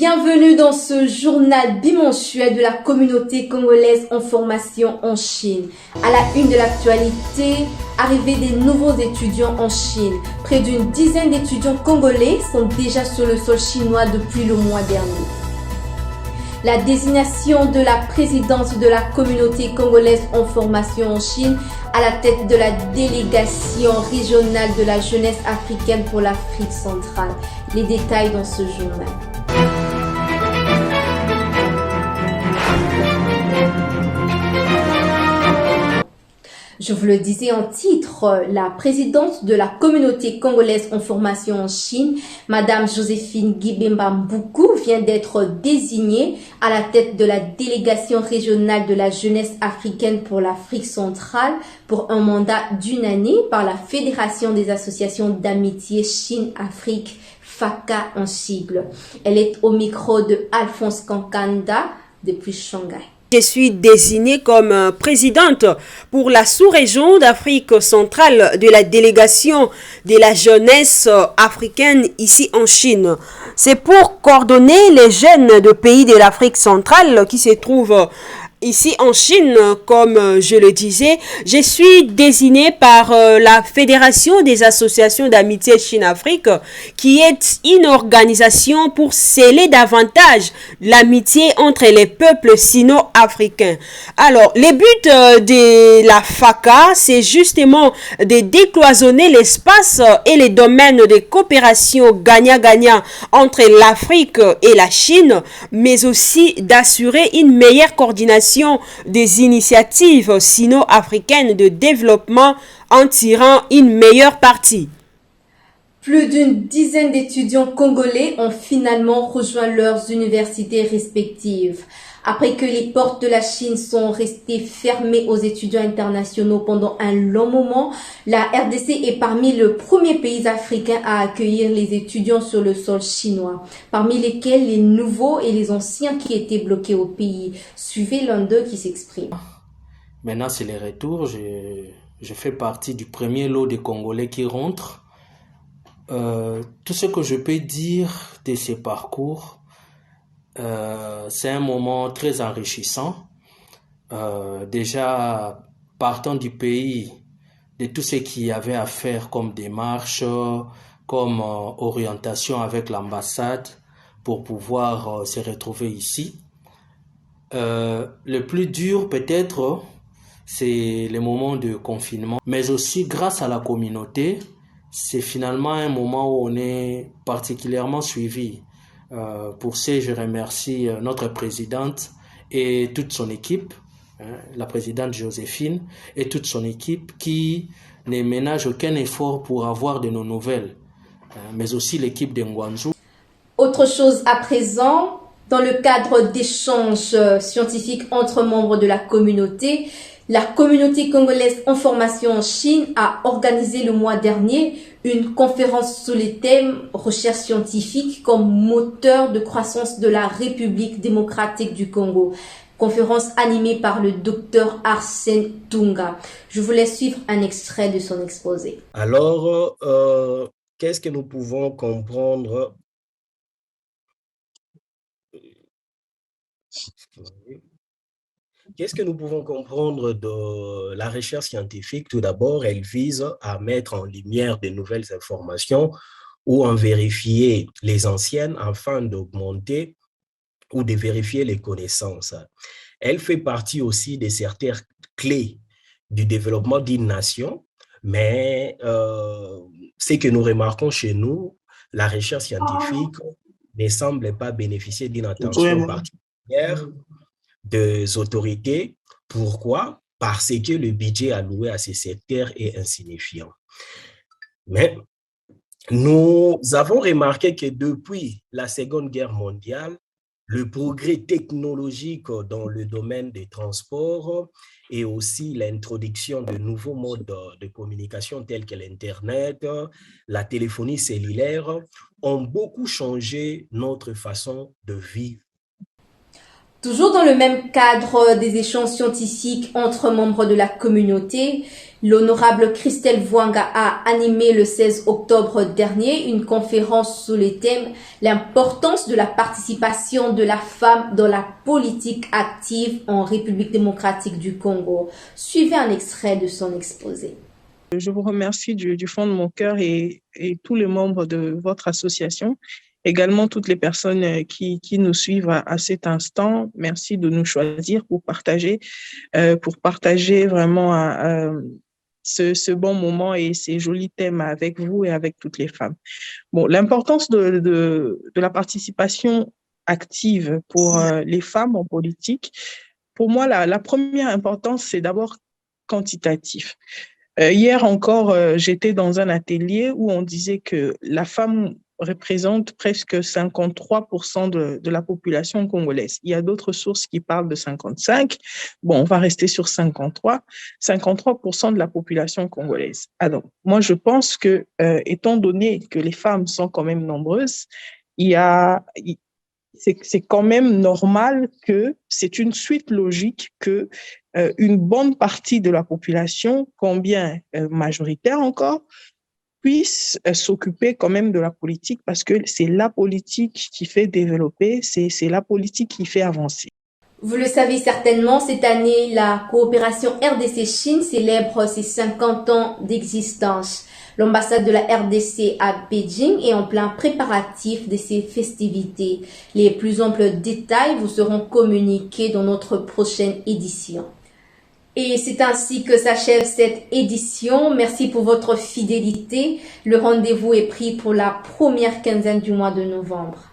Bienvenue dans ce journal bimensuel de la communauté congolaise en formation en Chine. À la une de l'actualité, arrivée des nouveaux étudiants en Chine. Près d'une dizaine d'étudiants congolais sont déjà sur le sol chinois depuis le mois dernier. La désignation de la présidente de la communauté congolaise en formation en Chine à la tête de la délégation régionale de la jeunesse africaine pour l'Afrique centrale. Les détails dans ce journal. Je vous le disais en titre, la présidente de la communauté congolaise en formation en Chine, Madame Joséphine Guibemba Mboukou, vient d'être désignée à la tête de la délégation régionale de la jeunesse africaine pour l'Afrique centrale pour un mandat d'une année par la Fédération des associations d'amitié Chine-Afrique, FACA en sigle. Elle est au micro de Alphonse Kankanda depuis Shanghai. Je suis désignée comme présidente pour la sous-région d'Afrique centrale de la délégation de la jeunesse africaine ici en Chine. C'est pour coordonner les jeunes de pays de l'Afrique centrale qui se trouvent ici en Chine, comme je le disais. Je suis désignée par la Fédération des associations d'amitié Chine-Afrique, qui est une organisation pour sceller davantage l'amitié entre les peuples sino-africains. Alors, le but de la FACA, c'est justement de décloisonner l'espace et les domaines de coopération gagnant-gagnant entre l'Afrique et la Chine, mais aussi d'assurer une meilleure coordination des initiatives sino-africaines de développement en tirant une meilleure partie. Plus d'une dizaine d'étudiants congolais ont finalement rejoint leurs universités respectives. Après que les portes de la Chine sont restées fermées aux étudiants internationaux pendant un long moment, la RDC est parmi les premiers pays africains à accueillir les étudiants sur le sol chinois, parmi lesquels les nouveaux et les anciens qui étaient bloqués au pays. Suivez l'un d'eux qui s'exprime. Maintenant, c'est les retours. Je fais partie du premier lot de Congolais qui rentrent. Tout ce que je peux dire de ces parcours, c'est un moment très enrichissant. Déjà, partant du pays, de tout ce qu'il y avait à faire comme démarche, comme orientation avec l'ambassade pour pouvoir se retrouver ici. Le plus dur peut-être, c'est le moment de confinement, mais aussi grâce à la communauté, c'est finalement un moment où on est particulièrement suivi. Pour ce, je remercie notre présidente et toute son équipe, la présidente Joséphine et toute son équipe qui ne ménage aucun effort pour avoir de nos nouvelles, mais aussi l'équipe de Ngwanzou. Autre chose à présent, dans le cadre d'échanges scientifiques entre membres de la communauté congolaise en formation en Chine a organisé le mois dernier une conférence sous le thème recherche scientifique comme moteur de croissance de la République démocratique du Congo. Conférence animée par le docteur Arsène Tunga. Je vous laisse suivre un extrait de son exposé. Alors, qu'est-ce que nous pouvons comprendre ? Qu'est-ce que nous pouvons comprendre de la recherche scientifique? Tout d'abord, elle vise à mettre en lumière de nouvelles informations ou en vérifier les anciennes afin d'augmenter ou de vérifier les connaissances. Elle fait partie aussi de certaines clés du développement d'une nation, mais ce que nous remarquons chez nous, la recherche scientifique ne semble pas bénéficier d'une attention particulière des autorités. Pourquoi? Parce que le budget alloué à ce secteur est insignifiant. Mais nous avons remarqué que depuis la Seconde Guerre mondiale, le progrès technologique dans le domaine des transports et aussi l'introduction de nouveaux modes de communication tels que l'Internet, la téléphonie cellulaire ont beaucoup changé notre façon de vivre. Toujours dans le même cadre des échanges scientifiques entre membres de la communauté, l'honorable Christelle Vwanga a animé le 16 octobre dernier une conférence sous le thème « L'importance de la participation de la femme dans la politique active en République démocratique du Congo ». Suivez un extrait de son exposé. Je vous remercie du fond de mon cœur et tous les membres de votre association. Également, toutes les personnes qui nous suivent à cet instant, merci de nous choisir pour partager vraiment ce bon moment et ces jolis thèmes avec vous et avec toutes les femmes. Bon, l'importance de la participation active pour les femmes en politique, pour moi, la première importance, c'est d'abord quantitatif. Hier encore, j'étais dans un atelier où on disait que la femme représente presque 53% de la population congolaise. Il y a d'autres sources qui parlent de 55. Bon, on va rester sur 53. 53% de la population congolaise. Alors, moi, je pense que, étant donné que les femmes sont quand même nombreuses, c'est quand même normal que c'est une suite logique que une bonne partie de la population, combien majoritaire encore, puisse s'occuper quand même de la politique parce que c'est la politique qui fait développer, c'est la politique qui fait avancer. Vous le savez certainement, cette année, la coopération RDC-Chine célèbre ses 50 ans d'existence. L'ambassade de la RDC à Beijing est en plein préparatif de ces festivités. Les plus amples détails vous seront communiqués dans notre prochaine édition. Et c'est ainsi que s'achève cette édition. Merci pour votre fidélité. Le rendez-vous est pris pour la première quinzaine du mois de novembre.